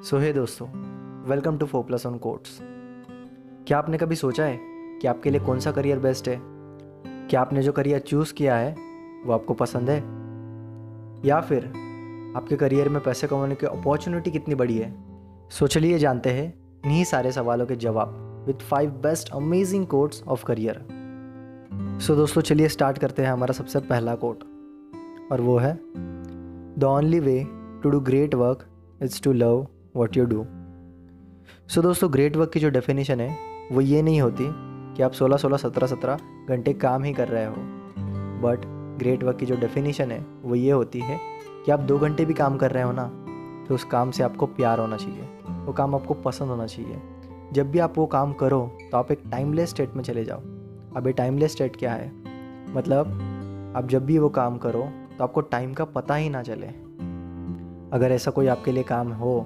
सो हे दोस्तों, welcome to 4+1 quotes. क्या आपने कभी सोचा है कि आपके लिए कौन सा करियर बेस्ट है? क्या आपने जो करियर चूज़ किया है वो आपको पसंद है, या फिर आपके करियर में पैसे कमाने की अपॉर्चुनिटी कितनी बड़ी है? सो चलिए जानते हैं इन्हीं सारे सवालों के जवाब with 5 best amazing quotes of career. So दोस्तों, चलिए स्टार्ट करते हैं हमारा सबसे पहला कोट, और वो है the only way to do great work is to love what you do. So दोस्तों, ग्रेट वर्क की जो डेफिनेशन है वो ये नहीं होती कि आप 16-16, 17-17 घंटे काम ही कर रहे हो, बट ग्रेट वर्क की जो डेफिनेशन है वो ये होती है कि आप 2 घंटे भी काम कर रहे हो ना, तो उस काम से आपको प्यार होना चाहिए, वो काम आपको पसंद होना चाहिए। जब भी आप वो काम करो तो आप एक टाइमलेस स्टेट में चले जाओ। अब ये टाइमलेस स्टेट क्या है? मतलब आप जब भी वो काम करो तो आपको टाइम का पता ही ना चले। अगर ऐसा कोई आपके लिए काम हो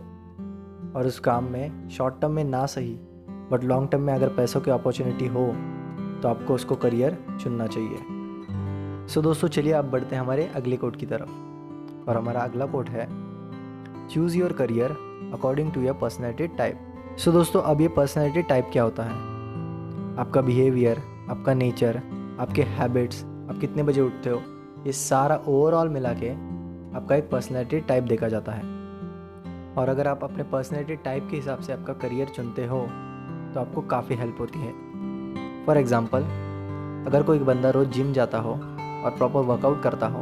और उस काम में शॉर्ट टर्म में ना सही बट लॉन्ग टर्म में अगर पैसों की अपॉर्चुनिटी हो, तो आपको उसको करियर चुनना चाहिए। सो दोस्तों, चलिए अब बढ़ते हैं हमारे अगले कोट की तरफ, और हमारा अगला कोट है choose your career according to your personality type. So दोस्तों, अब ये पर्सनैलिटी टाइप क्या होता है? आपका बिहेवियर, आपका नेचर, आपके हैबिट्स, आप कितने बजे उठते हो, ये सारा ओवरऑल मिला के आपका एक पर्सनैलिटी टाइप देखा जाता है। और अगर आप अपने पर्सनैलिटी टाइप के हिसाब से आपका करियर चुनते हो तो आपको काफ़ी हेल्प होती है। फॉर एग्ज़ाम्पल, अगर कोई बंदा रोज़ जिम जाता हो और प्रॉपर वर्कआउट करता हो,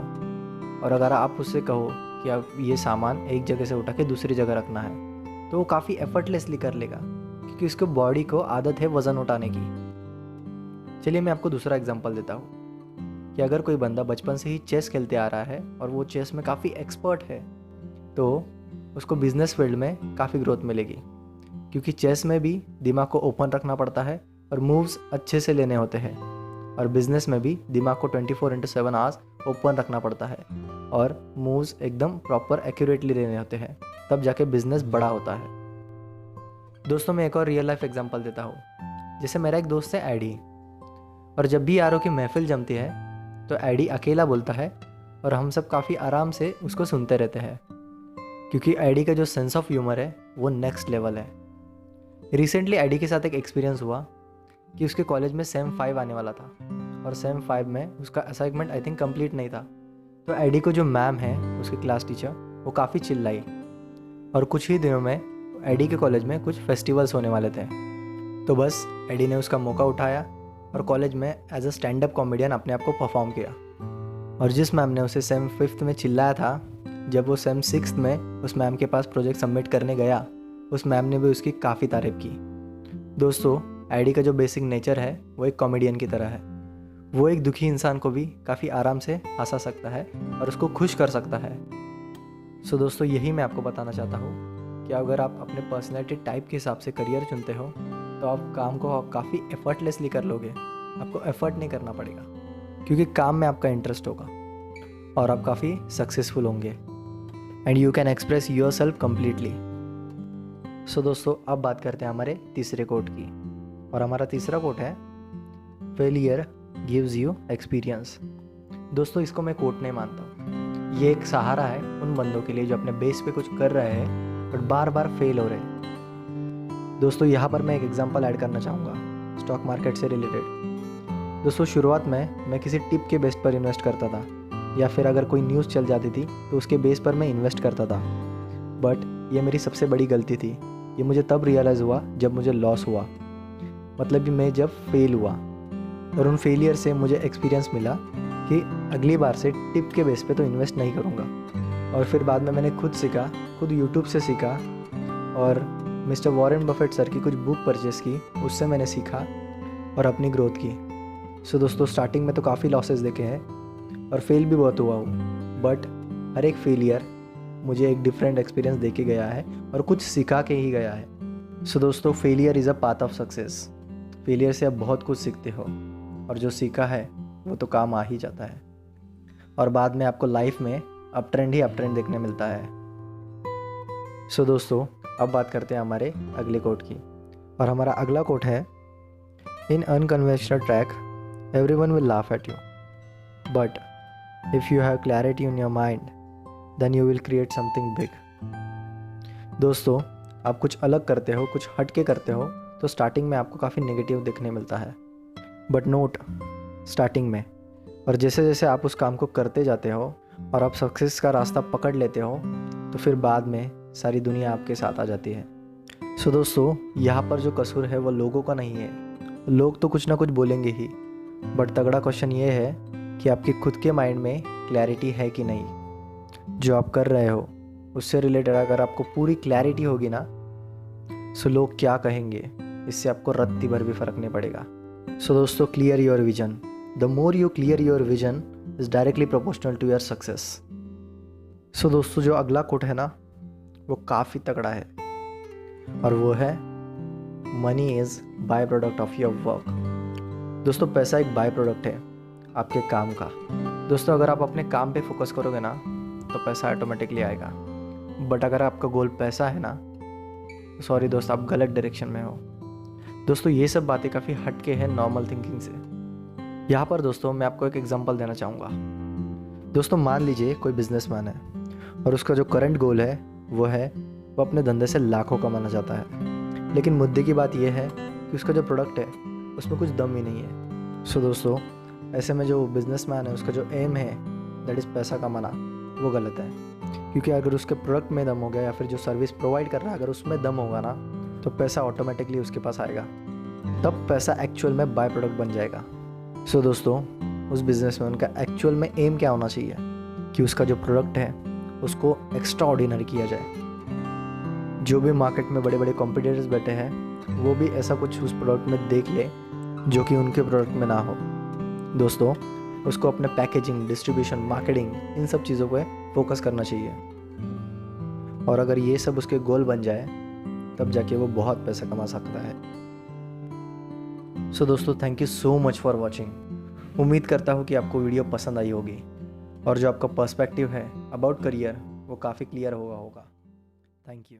और अगर आप उससे कहो कि आप ये सामान एक जगह से उठा के दूसरी जगह रखना है, तो वो काफ़ी एफर्टलेसली कर लेगा, क्योंकि उसके बॉडी को आदत है वज़न उठाने की। चलिए मैं आपको दूसरा एग्जाम्पल देता हूँ कि अगर कोई बंदा बचपन से ही चेस खेलते आ रहा है और वो चेस में काफ़ी एक्सपर्ट है, तो उसको बिजनेस फील्ड में काफ़ी ग्रोथ मिलेगी, क्योंकि चेस में भी दिमाग को ओपन रखना पड़ता है और मूव्स अच्छे से लेने होते हैं, और बिजनेस में भी दिमाग को 24/7 आवर्स ओपन रखना पड़ता है और मूव्स एकदम प्रॉपर एक्यूरेटली लेने होते हैं, तब जाके बिजनेस बड़ा होता है। दोस्तों, मैं एक और रियल लाइफ एग्जांपल देता हूँ। जैसे मेरा एक दोस्त है एडी, और जब भी यारों की महफिल जमती है तो एडी अकेला बोलता है और हम सब काफ़ी आराम से उसको सुनते रहते हैं, क्योंकि एडी का जो सेंस ऑफ ह्यूमर है वो नेक्स्ट लेवल है। रिसेंटली एडी के साथ एक एक्सपीरियंस हुआ कि उसके कॉलेज में सेम 5 आने वाला था, और सेम 5 में उसका असाइनमेंट आई थिंक कंप्लीट नहीं था। तो एडी को जो मैम है, उसकी क्लास टीचर, वो काफ़ी चिल्लाई, और कुछ ही दिनों में एडी के कॉलेज में कुछ फेस्टिवल्स होने वाले थे। तो बस एडी ने उसका मौका उठाया और कॉलेज में as a stand up comedian अपने आप को परफॉर्म किया। और जिस मैम ने उसे सेम 5th में चिल्लाया था, जब वो सेम 6th में उस मैम के पास प्रोजेक्ट सबमिट करने गया, उस मैम ने भी उसकी काफ़ी तारीफ की। दोस्तों, एडी का जो बेसिक नेचर है वो एक कॉमेडियन की तरह है। वो एक दुखी इंसान को भी काफ़ी आराम से हंसा सकता है और उसको खुश कर सकता है। सो दोस्तों, यही मैं आपको बताना चाहता हूँ कि अगर आप अपने पर्सनैलिटी टाइप के हिसाब से करियर चुनते हो तो आप काम को काफ़ी एफर्टलेसली कर लोगे। आपको एफर्ट नहीं करना पड़ेगा, क्योंकि काम में आपका इंटरेस्ट होगा और आप काफ़ी सक्सेसफुल होंगे, and you can express yourself completely. So दोस्तों, अब बात करते हैं हमारे तीसरे कोट की, और हमारा तीसरा कोट है फेलियर गिव्स यू एक्सपीरियंस। दोस्तों, इसको मैं कोट नहीं मानता हूँ, ये एक सहारा है उन बंदों के लिए जो अपने बेस पे कुछ कर रहे हैं बट बार बार फेल हो रहे हैं। दोस्तों, यहाँ पर मैं एक एग्जांपल ऐड करना चाहूँगा स्टॉक मार्केट से रिलेटेड। दोस्तों, शुरुआत में मैं किसी टिप के बेस पर इन्वेस्ट करता था, या फिर अगर कोई न्यूज़ चल जाती थी तो उसके बेस पर मैं इन्वेस्ट करता था, बट ये मेरी सबसे बड़ी गलती थी। ये मुझे तब रियलाइज़ हुआ जब मुझे लॉस हुआ, मतलब कि मैं जब फेल हुआ, और उन फेलियर से मुझे एक्सपीरियंस मिला कि अगली बार से टिप के बेस पे तो इन्वेस्ट नहीं करूँगा। और फिर बाद में मैंने खुद सीखा, खुद यूट्यूब से सीखा, और मिस्टर वॉरेन बफेट सर की कुछ बुक परचेस की, उससे मैंने सीखा और अपनी ग्रोथ की। सो दोस्तों, स्टार्टिंग में तो काफ़ी लॉसेस देखे हैं और फेल भी बहुत हुआ हूँ, बट हर एक फेलियर मुझे एक डिफरेंट एक्सपीरियंस दे के गया है और कुछ सिखा के ही गया है। सो दोस्तों, failure is a path of success. Failure से आप बहुत कुछ सीखते हो, और जो सीखा है वो तो काम आ ही जाता है, और बाद में आपको लाइफ में अप ट्रेंड ही अप ट्रेंड देखने मिलता है। सो दोस्तों, अब बात करते हैं हमारे अगले कोट की, और हमारा अगला कोट है in unconventional track everyone will laugh at you, but if you have clarity in your mind then you will create something big. दोस्तों, आप कुछ अलग करते हो, कुछ हट के करते हो, तो स्टार्टिंग में आपको काफ़ी नेगेटिव दिखने मिलता है, बट नोट स्टार्टिंग में। और जैसे जैसे आप उस काम को करते जाते हो और आप सक्सेस का रास्ता पकड़ लेते हो, तो फिर बाद में सारी दुनिया आपके साथ आ जाती है। सो दोस्तों, यहाँ पर जो कसूर है वो लोगों का नहीं है। लोग तो कुछ ना कुछ बोलेंगे ही, बट तगड़ा क्वेश्चन ये है कि आपके खुद के माइंड में क्लैरिटी है कि नहीं। जो आप कर रहे हो उससे रिलेटेड अगर आपको पूरी क्लैरिटी होगी ना, सो लोग क्या कहेंगे इससे आपको रत्ती भर भी फ़र्क नहीं पड़ेगा। सो दोस्तों, clear your vision. The more you clear your vision is directly proportional to your success. So दोस्तों, जो अगला कोट है ना वो काफ़ी तगड़ा है, और वो है money is by product of your work. दोस्तों, पैसा एक बाय प्रोडक्ट है आपके काम का। दोस्तों, अगर आप अपने काम पे फोकस करोगे ना तो पैसा ऑटोमेटिकली आएगा, बट अगर आपका गोल पैसा है ना, सॉरी दोस्त, आप गलत डायरेक्शन में हो। दोस्तों, ये सब बातें काफ़ी हटके हैं नॉर्मल थिंकिंग से। यहाँ पर दोस्तों मैं आपको एक एग्जांपल देना चाहूँगा। दोस्तों, मान लीजिए कोई बिजनेसमैन है और उसका जो करंट गोल है वो अपने धंधे से लाखों कमाना चाहता है, लेकिन मुद्दे की बात यह है कि उसका जो प्रोडक्ट है उसमें कुछ दम ही नहीं है। सो दोस्तों, ऐसे में जो बिजनेसमैन है उसका जो एम है दैट इज़ पैसा कमाना, वो गलत है। क्योंकि अगर उसके प्रोडक्ट में दम हो गया या फिर जो सर्विस प्रोवाइड कर रहा है अगर उसमें दम होगा ना, तो पैसा ऑटोमेटिकली उसके पास आएगा, तब पैसा एक्चुअल में बाय प्रोडक्ट बन जाएगा। सो दोस्तों, उस बिजनेसमैन का एक्चुअल में एम क्या होना चाहिए कि उसका जो प्रोडक्ट है उसको एक्स्ट्रा ऑर्डिनरी किया जाए। जो भी मार्केट में बड़े बड़े कॉम्पिटिटर्स बैठे हैं वो भी ऐसा कुछ उस प्रोडक्ट में देख ले जो कि उनके प्रोडक्ट में ना हो। दोस्तों, उसको अपने पैकेजिंग, डिस्ट्रीब्यूशन, मार्केटिंग, इन सब चीज़ों पे फोकस करना चाहिए, और अगर ये सब उसके गोल बन जाए तब जाके वो बहुत पैसा कमा सकता है। सो दोस्तों, thank you so much for watching. उम्मीद करता हूँ कि आपको वीडियो पसंद आई होगी और जो आपका पर्सपेक्टिव है अबाउट करियर वो काफ़ी क्लियर होगा। Thank you.